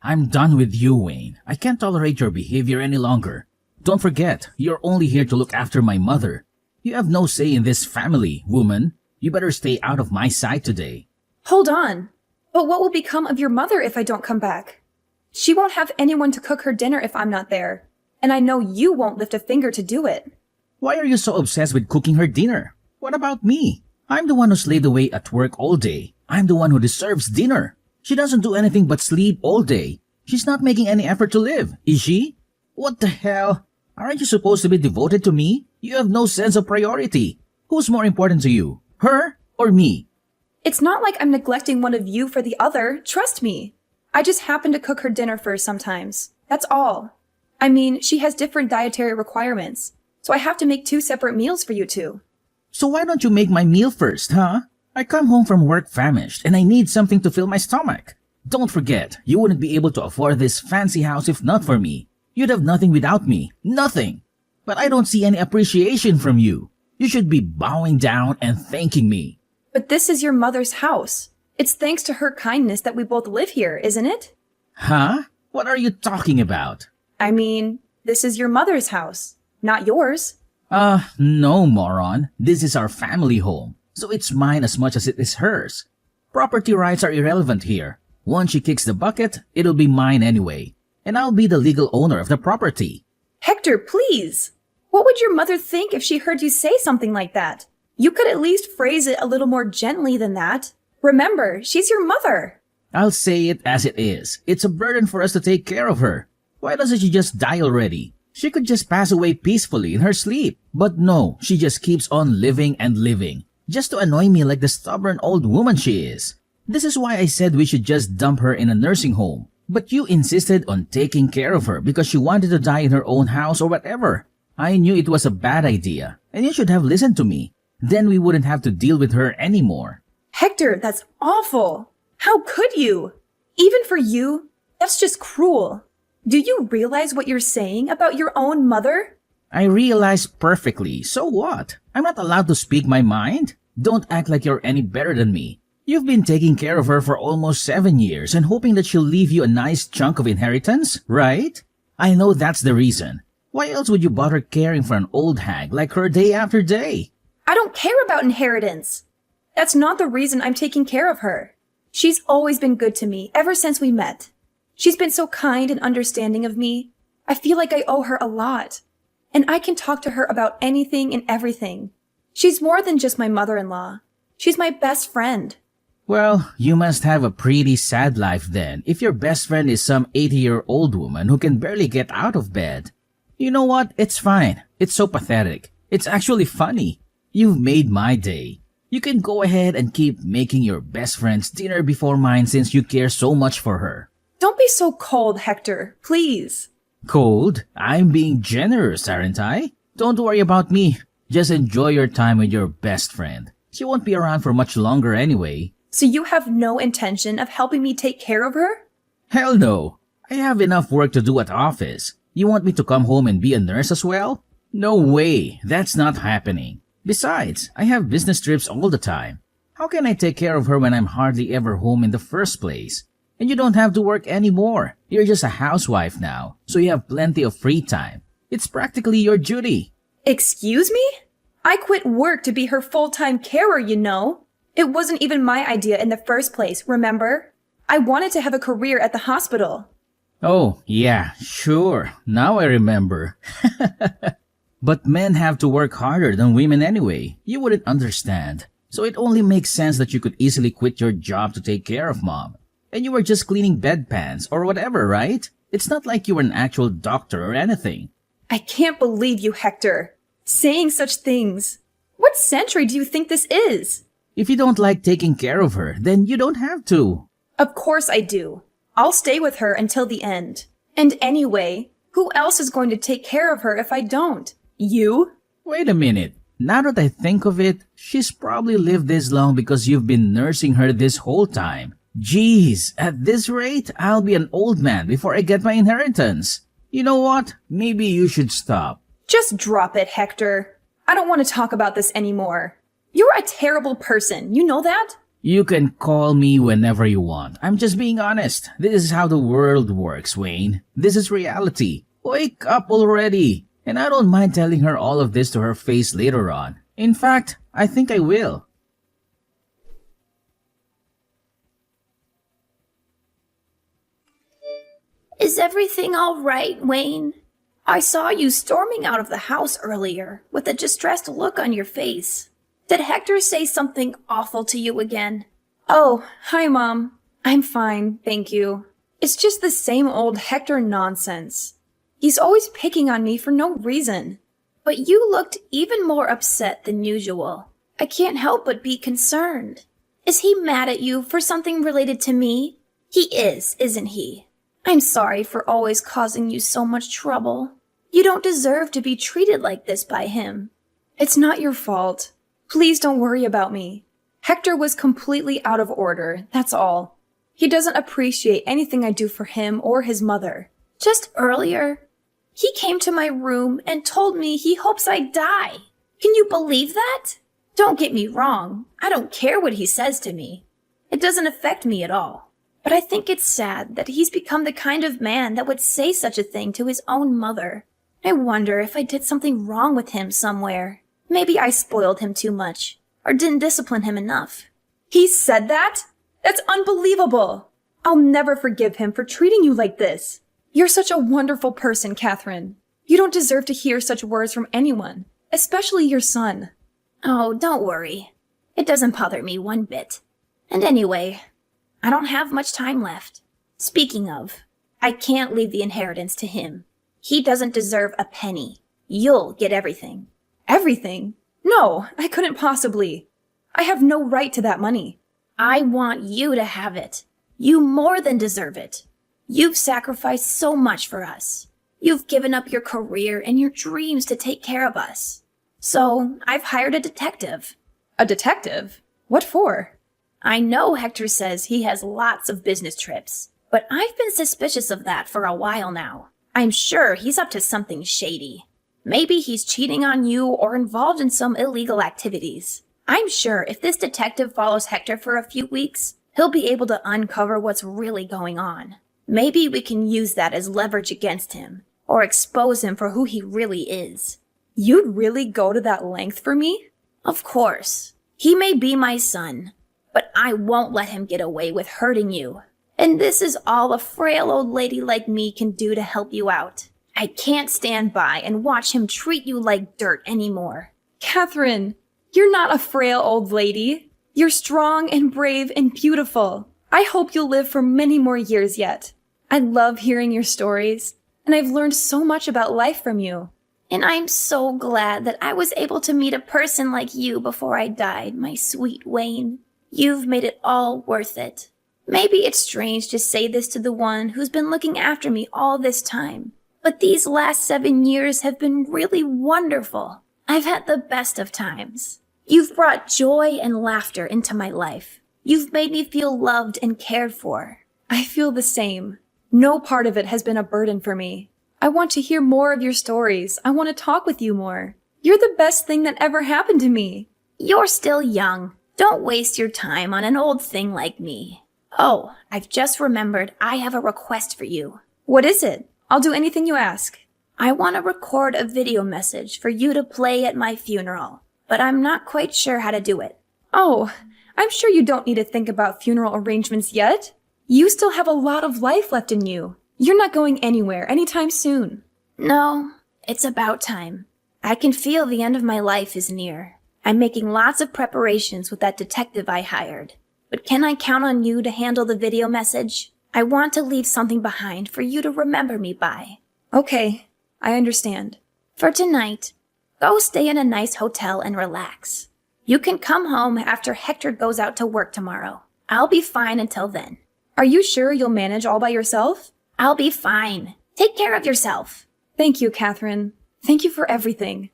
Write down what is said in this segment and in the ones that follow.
I'm done with you, Wayne. I can't tolerate your behavior any longer. Don't forget, you're only here to look after my mother. You have no say in this family, woman. You better stay out of my sight today. Hold on. But what will become of your mother if I don't come back? She won't have anyone to cook her dinner if I'm not there. And I know you won't lift a finger to do it. Why are you so obsessed with cooking her dinner? What about me? I'm the one who slaved away at work all day. I'm the one who deserves dinner. She doesn't do anything but sleep all day. She's not making any effort to live, is she? What the hell? Aren't you supposed to be devoted to me? You have no sense of priority. Who's more important to you, her or me? It's not like I'm neglecting one of you for the other, trust me. I just happen to cook her dinner first sometimes. That's all. I mean, she has different dietary requirements, so I have to make 2 separate meals for you two. So why don't you make my meal first, huh? I come home from work famished and I need something to fill my stomach. Don't forget, you wouldn't be able to afford this fancy house if not for me. You'd have nothing without me. Nothing. But I don't see any appreciation from you. You should be bowing down and thanking me. But this is your mother's house. It's thanks to her kindness that we both live here, isn't it? Huh? What are you talking about? I mean, this is your mother's house, not yours. No, moron. This is our family home, so it's mine as much as it is hers. Property rights are irrelevant here. Once she kicks the bucket, it'll be mine anyway, and I'll be the legal owner of the property. Hector, please! What would your mother think if she heard you say something like that? You could at least phrase it a little more gently than that. Remember, she's your mother. I'll say it as it is. It's a burden for us to take care of her. Why doesn't she just die already? She could just pass away peacefully in her sleep. But no, she just keeps on living and living, just to annoy me like the stubborn old woman she is. This is why I said we should just dump her in a nursing home. But you insisted on taking care of her because she wanted to die in her own house or whatever. I knew it was a bad idea, and you should have listened to me. Then we wouldn't have to deal with her anymore. Hector, that's awful. How could you? Even for you, that's just cruel. Do you realize what you're saying about your own mother? I realize perfectly. So what? I'm not allowed to speak my mind? Don't act like you're any better than me. You've been taking care of her for almost 7 years and hoping that she'll leave you a nice chunk of inheritance, right? I know that's the reason. Why else would you bother caring for an old hag like her day after day? I don't care about inheritance. That's not the reason I'm taking care of her. She's always been good to me ever since we met. She's been so kind and understanding of me. I feel like I owe her a lot. And I can talk to her about anything and everything. She's more than just my mother-in-law. She's my best friend. Well, you must have a pretty sad life then if your best friend is some 80-year-old woman who can barely get out of bed. You know what? It's fine. It's so pathetic. It's actually funny. You've made my day. You can go ahead and keep making your best friend's dinner before mine since you care so much for her. Don't be so cold, Hector. Please. Cold? I'm being generous, aren't I? Don't worry about me. Just enjoy your time with your best friend. She won't be around for much longer anyway. So you have no intention of helping me take care of her? Hell no. I have enough work to do at office. You want me to come home and be a nurse as well? No way. That's not happening. Besides, I have business trips all the time. How can I take care of her when I'm hardly ever home in the first place? And you don't have to work anymore. You're just a housewife now, so you have plenty of free time. It's practically your duty. Excuse me? I quit work to be her full-time carer, you know. It wasn't even my idea in the first place, remember? I wanted to have a career at the hospital. Oh, yeah, sure. Now I remember. But men have to work harder than women anyway. You wouldn't understand. So it only makes sense that you could easily quit your job to take care of mom. And you were just cleaning bedpans or whatever, right? It's not like you were an actual doctor or anything. I can't believe you, Hector. Saying such things. What century do you think this is? If you don't like taking care of her, then you don't have to. Of course I do. I'll stay with her until the end. And anyway, who else is going to take care of her if I don't? You? Wait a minute. Now that I think of it, she's probably lived this long because you've been nursing her this whole time. Jeez, at this rate, I'll be an old man before I get my inheritance. You know what? Maybe you should stop. Just drop it, Hector. I don't want to talk about this anymore. You're a terrible person, you know that? You can call me whenever you want. I'm just being honest. This is how the world works, Wayne. This is reality. Wake up already. And I don't mind telling her all of this to her face later on. In fact, I think I will. Is everything all right, Wayne? I saw you storming out of the house earlier with a distressed look on your face. Did Hector say something awful to you again? Oh, hi, Mom. I'm fine, thank you. It's just the same old Hector nonsense. He's always picking on me for no reason. But you looked even more upset than usual. I can't help but be concerned. Is he mad at you for something related to me? He is, isn't he? I'm sorry for always causing you so much trouble. You don't deserve to be treated like this by him. It's not your fault. Please don't worry about me. Hector was completely out of order, that's all. He doesn't appreciate anything I do for him or his mother. Just earlier, he came to my room and told me he hopes I die. Can you believe that? Don't get me wrong. I don't care what he says to me. It doesn't affect me at all. But I think it's sad that he's become the kind of man that would say such a thing to his own mother. I wonder if I did something wrong with him somewhere. Maybe I spoiled him too much, or didn't discipline him enough. He said that? That's unbelievable! I'll never forgive him for treating you like this. You're such a wonderful person, Catherine. You don't deserve to hear such words from anyone, especially your son. Oh, don't worry. It doesn't bother me one bit. And anyway, I don't have much time left. Speaking of, I can't leave the inheritance to him. He doesn't deserve a penny. You'll get everything. Everything? No, I couldn't possibly. I have no right to that money. I want you to have it. You more than deserve it. You've sacrificed so much for us. You've given up your career and your dreams to take care of us. So, I've hired a detective. A detective? What for? I know Hector says he has lots of business trips, but I've been suspicious of that for a while now. I'm sure he's up to something shady. Maybe he's cheating on you or involved in some illegal activities. I'm sure if this detective follows Hector for a few weeks, he'll be able to uncover what's really going on. Maybe we can use that as leverage against him, or expose him for who he really is. You'd really go to that length for me? Of course. He may be my son, but I won't let him get away with hurting you. And this is all a frail old lady like me can do to help you out. I can't stand by and watch him treat you like dirt anymore. Catherine, you're not a frail old lady. You're strong and brave and beautiful. I hope you'll live for many more years yet. I love hearing your stories, and I've learned so much about life from you. And I'm so glad that I was able to meet a person like you before I died, my sweet Wayne. You've made it all worth it. Maybe it's strange to say this to the one who's been looking after me all this time, but these last 7 years have been really wonderful. I've had the best of times. You've brought joy and laughter into my life. You've made me feel loved and cared for. I feel the same. No part of it has been a burden for me. I want to hear more of your stories. I want to talk with you more. You're the best thing that ever happened to me. You're still young. Don't waste your time on an old thing like me. Oh, I've just remembered I have a request for you. What is it? I'll do anything you ask. I want to record a video message for you to play at my funeral, but I'm not quite sure how to do it. Oh, I'm sure you don't need to think about funeral arrangements yet. You still have a lot of life left in you. You're not going anywhere anytime soon. No, it's about time. I can feel the end of my life is near. I'm making lots of preparations with that detective I hired. But can I count on you to handle the video message? I want to leave something behind for you to remember me by. Okay, I understand. For tonight, go stay in a nice hotel and relax. You can come home after Hector goes out to work tomorrow. I'll be fine until then. Are you sure you'll manage all by yourself? I'll be fine. Take care of yourself. Thank you, Catherine. Thank you for everything.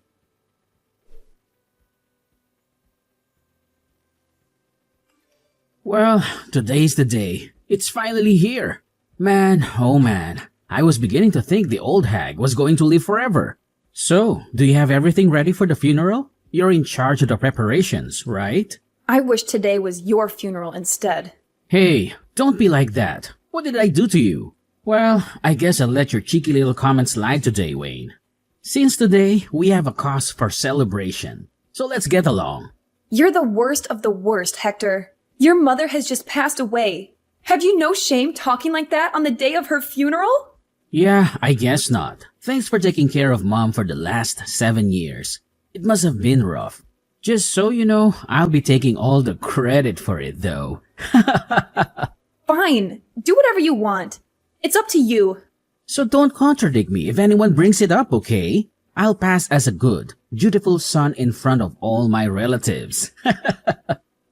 Well, today's the day. It's finally here. Man, oh man. I was beginning to think the old hag was going to live forever. So, do you have everything ready for the funeral? You're in charge of the preparations, right? I wish today was your funeral instead. Hey, don't be like that. What did I do to you? Well, I guess I'll let your cheeky little comment slide today, Wayne. Since today, we have a cause for celebration. So let's get along. You're the worst of the worst, Hector. Your mother has just passed away. Have you no shame talking like that on the day of her funeral? Yeah, I guess not. Thanks for taking care of Mom for the last 7 years. It must have been rough. Just so you know, I'll be taking all the credit for it, though. Fine. Do whatever you want. It's up to you. So don't contradict me if anyone brings it up, okay? I'll pass as a good, dutiful son in front of all my relatives.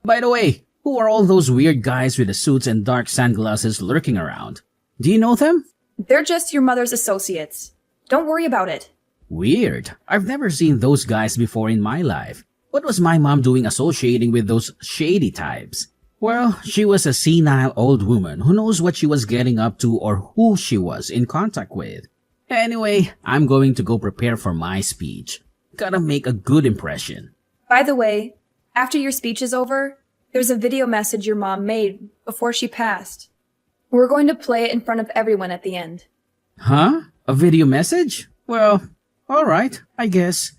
By the way, who are all those weird guys with the suits and dark sunglasses lurking around? Do you know them? They're just your mother's associates. Don't worry about it. Weird. I've never seen those guys before in my life. What was my mom doing associating with those shady types? Well, she was a senile old woman who knows what she was getting up to or who she was in contact with. Anyway, I'm going to go prepare for my speech. Gotta make a good impression. By the way, after your speech is over, there's a video message your mom made before she passed. We're going to play it in front of everyone at the end. Huh? A video message? Well, alright, I guess.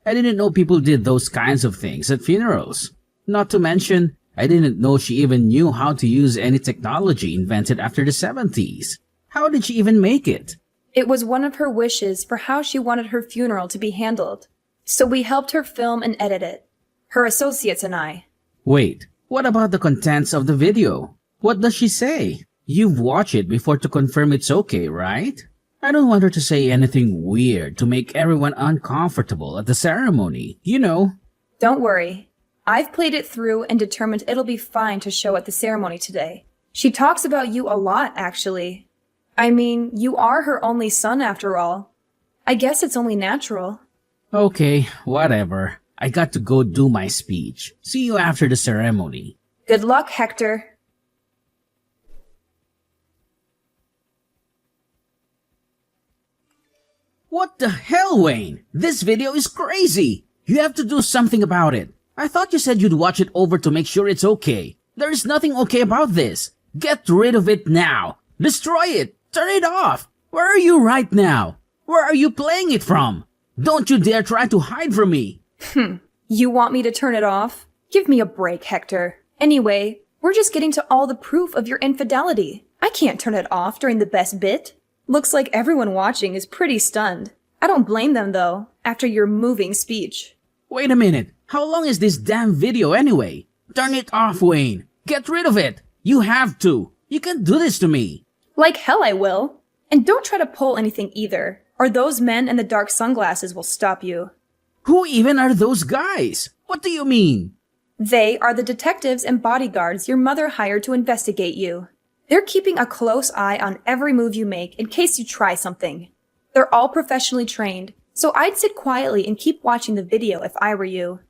I didn't know people did those kinds of things at funerals. Not to mention, I didn't know she even knew how to use any technology invented after the 70s. How did she even make it? It was one of her wishes for how she wanted her funeral to be handled. So we helped her film and edit it. Her associates and I. Wait, what about the contents of the video? What does she say? You've watched it before to confirm it's okay, right? I don't want her to say anything weird to make everyone uncomfortable at the ceremony, you know. Don't worry. I've played it through and determined it'll be fine to show at the ceremony today. She talks about you a lot, actually. I mean, you are her only son after all. I guess it's only natural. Okay, whatever. I got to go do my speech. See you after the ceremony. Good luck, Hector. What the hell, Wayne? This video is crazy. You have to do something about it. I thought you said you'd watch it over to make sure it's okay. There is nothing okay about this. Get rid of it now. Destroy it. Turn it off. Where are you right now? Where are you playing it from? Don't you dare try to hide from me. You want me to turn it off? Give me a break, Hector. Anyway, we're just getting to all the proof of your infidelity. I can't turn it off during the best bit. Looks like everyone watching is pretty stunned. I don't blame them, though, after your moving speech. Wait a minute. How long is this damn video anyway? Turn it off, Wayne. Get rid of it. You have to. You can't do this to me. Like hell I will. And don't try to pull anything either, or those men in the dark sunglasses will stop you. Who even are those guys? What do you mean? They are the detectives and bodyguards your mother hired to investigate you. They're keeping a close eye on every move you make in case you try something. They're all professionally trained, so I'd sit quietly and keep watching the video if I were you.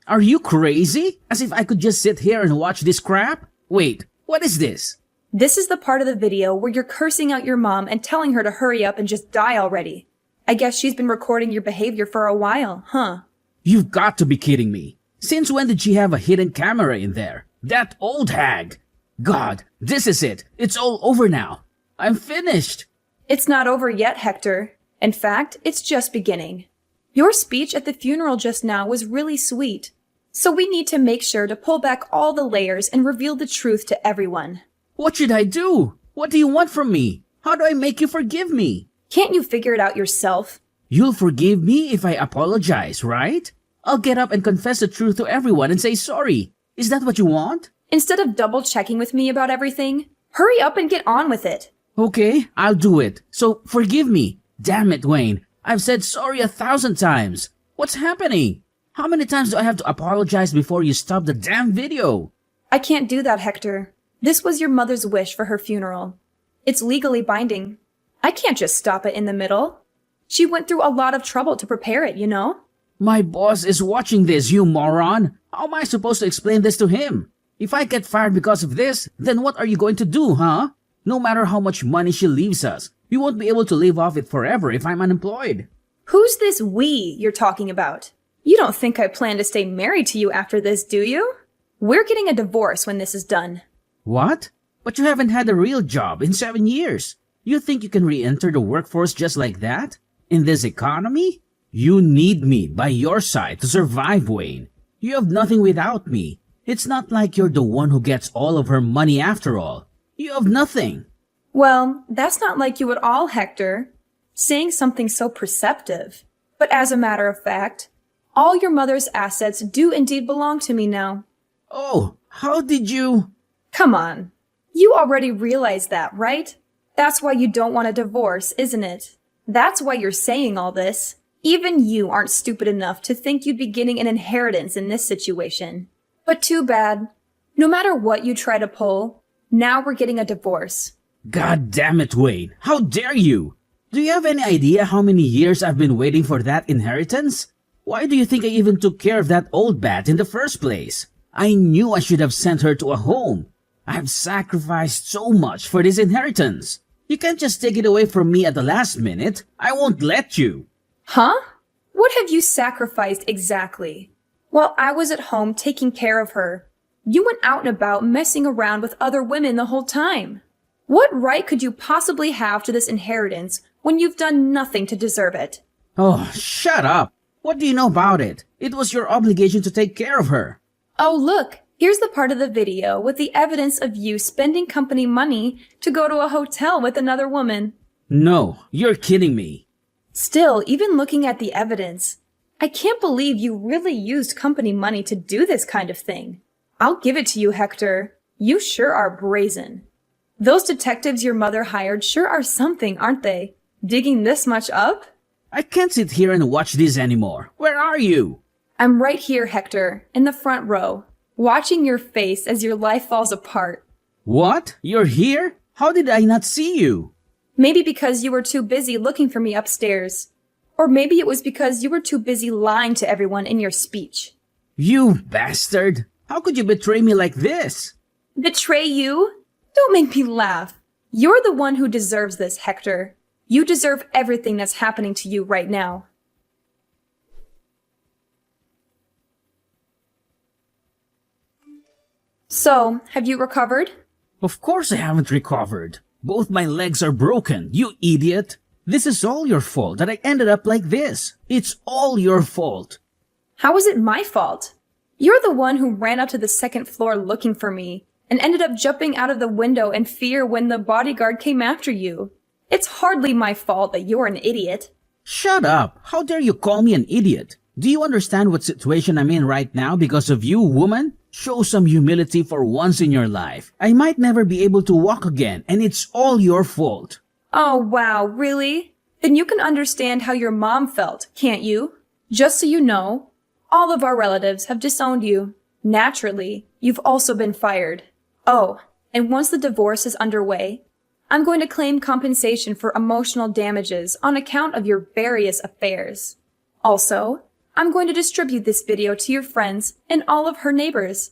Are you crazy? As if I could just sit here and watch this crap? Wait, what is this? This is the part of the video where you're cursing out your mom and telling her to hurry up and just die already. I guess she's been recording your behavior for a while, huh? You've got to be kidding me. Since when did she have a hidden camera in there? That old hag! God, this is it. It's all over now. I'm finished. It's not over yet, Hector. In fact, it's just beginning. Your speech at the funeral just now was really sweet. So we need to make sure to pull back all the layers and reveal the truth to everyone. What should I do? What do you want from me? How do I make you forgive me? Can't you figure it out yourself? You'll forgive me if I apologize, right? I'll get up and confess the truth to everyone and say sorry. Is that what you want? Instead of double checking with me about everything, hurry up and get on with it. Okay, I'll do it. So forgive me. Damn it, Wayne. I've said sorry 1,000 times. What's happening? How many times do I have to apologize before you stop the damn video? I can't do that, Hector. This was your mother's wish for her funeral. It's legally binding. I can't just stop it in the middle. She went through a lot of trouble to prepare it, you know? My boss is watching this, you moron. How am I supposed to explain this to him? If I get fired because of this, then what are you going to do, huh? No matter how much money she leaves us, we won't be able to live off it forever if I'm unemployed. Who's this we you're talking about? You don't think I plan to stay married to you after this, do you? We're getting a divorce when this is done. What? But you haven't had a real job in 7 years. You think you can re-enter the workforce just like that? In this economy? You need me by your side to survive, Wayne. You have nothing without me. It's not like you're the one who gets all of her money after all. You have nothing. Well, that's not like you at all, Hector. Saying something so perceptive. But as a matter of fact, all your mother's assets do indeed belong to me now. Oh, how did you... Come on. You already realize that, right? That's why you don't want a divorce, isn't it? That's why you're saying all this. Even you aren't stupid enough to think you'd be getting an inheritance in this situation. But too bad. No matter what you try to pull, now we're getting a divorce. God damn it, Wayne. How dare you? Do you have any idea how many years I've been waiting for that inheritance? Why do you think I even took care of that old bat in the first place? I knew I should have sent her to a home. I've sacrificed so much for this inheritance. You can't just take it away from me at the last minute. I won't let you. Huh? What have you sacrificed exactly? While I was at home taking care of her, you went out and about messing around with other women the whole time. What right could you possibly have to this inheritance when you've done nothing to deserve it? Oh, shut up. What do you know about it? It was your obligation to take care of her. Oh, look, here's the part of the video with the evidence of you spending company money to go to a hotel with another woman. No, you're kidding me. Still, even looking at the evidence, I can't believe you really used company money to do this kind of thing. I'll give it to you, Hector. You sure are brazen. Those detectives your mother hired sure are something, aren't they? Digging this much up? I can't sit here and watch this anymore. Where are you? I'm right here, Hector, in the front row, watching your face as your life falls apart. What? You're here? How did I not see you? Maybe because you were too busy looking for me upstairs. Or maybe it was because you were too busy lying to everyone in your speech. You bastard! How could you betray me like this? Betray you? Don't make me laugh. You're the one who deserves this, Hector. You deserve everything that's happening to you right now. So, have you recovered? Of course I haven't recovered. Both my legs are broken, you idiot. This is all your fault that I ended up like this. It's all your fault. How is it my fault? You're the one who ran up to the second floor looking for me and ended up jumping out of the window in fear when the bodyguard came after you. It's hardly my fault that you're an idiot. Shut up! How dare you call me an idiot? Do you understand what situation I'm in right now because of you, woman? Show some humility for once in your life. I might never be able to walk again, and it's all your fault. Oh, wow, really? Then you can understand how your mom felt, can't you? Just so you know, all of our relatives have disowned you. Naturally, you've also been fired. Oh, and once the divorce is underway, I'm going to claim compensation for emotional damages on account of your various affairs. Also, I'm going to distribute this video to your friends and all of her neighbors.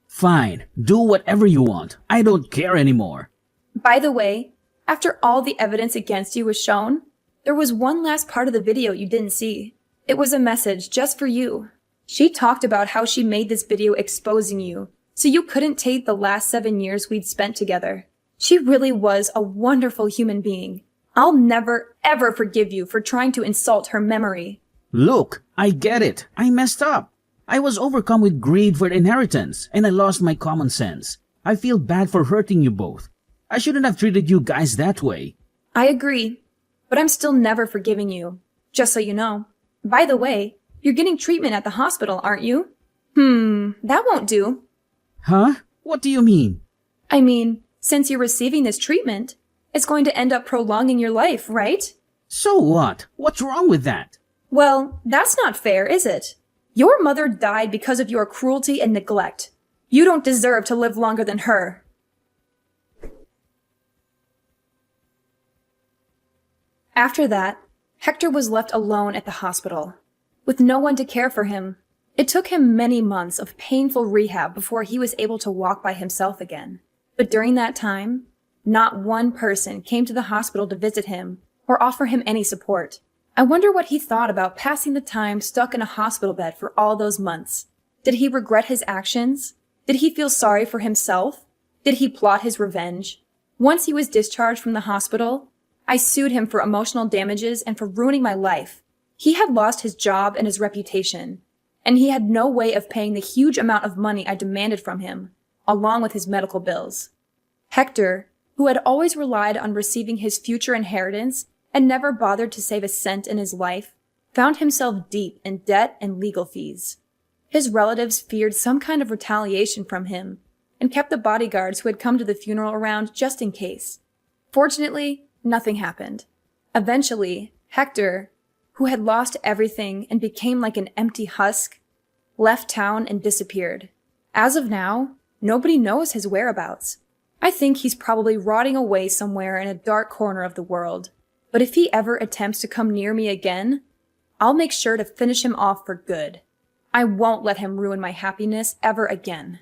Fine, do whatever you want. I don't care anymore. By the way, after all the evidence against you was shown, there was one last part of the video you didn't see. It was a message just for you. She talked about how she made this video exposing you, so you couldn't take the last 7 years we'd spent together. She really was a wonderful human being. I'll never, ever forgive you for trying to insult her memory. Look, I get it. I messed up. I was overcome with greed for the inheritance, and I lost my common sense. I feel bad for hurting you both. I shouldn't have treated you guys that way. I agree, but I'm still never forgiving you, just so you know. By the way, you're getting treatment at the hospital, aren't you? That won't do. Huh? What do you mean? I mean, since you're receiving this treatment, it's going to end up prolonging your life, right? So what? What's wrong with that? Well, that's not fair, is it? Your mother died because of your cruelty and neglect. You don't deserve to live longer than her. After that, Hector was left alone at the hospital, with no one to care for him. It took him many months of painful rehab before he was able to walk by himself again. But during that time, not one person came to the hospital to visit him or offer him any support. I wonder what he thought about passing the time stuck in a hospital bed for all those months. Did he regret his actions? Did he feel sorry for himself? Did he plot his revenge? Once he was discharged from the hospital, I sued him for emotional damages and for ruining my life. He had lost his job and his reputation, and he had no way of paying the huge amount of money I demanded from him, along with his medical bills. Hector, who had always relied on receiving his future inheritance and never bothered to save a cent in his life, found himself deep in debt and legal fees. His relatives feared some kind of retaliation from him and kept the bodyguards who had come to the funeral around just in case. Fortunately, nothing happened. Eventually, Hector, who had lost everything and became like an empty husk, left town and disappeared. As of now, nobody knows his whereabouts. I think he's probably rotting away somewhere in a dark corner of the world. But if he ever attempts to come near me again, I'll make sure to finish him off for good. I won't let him ruin my happiness ever again.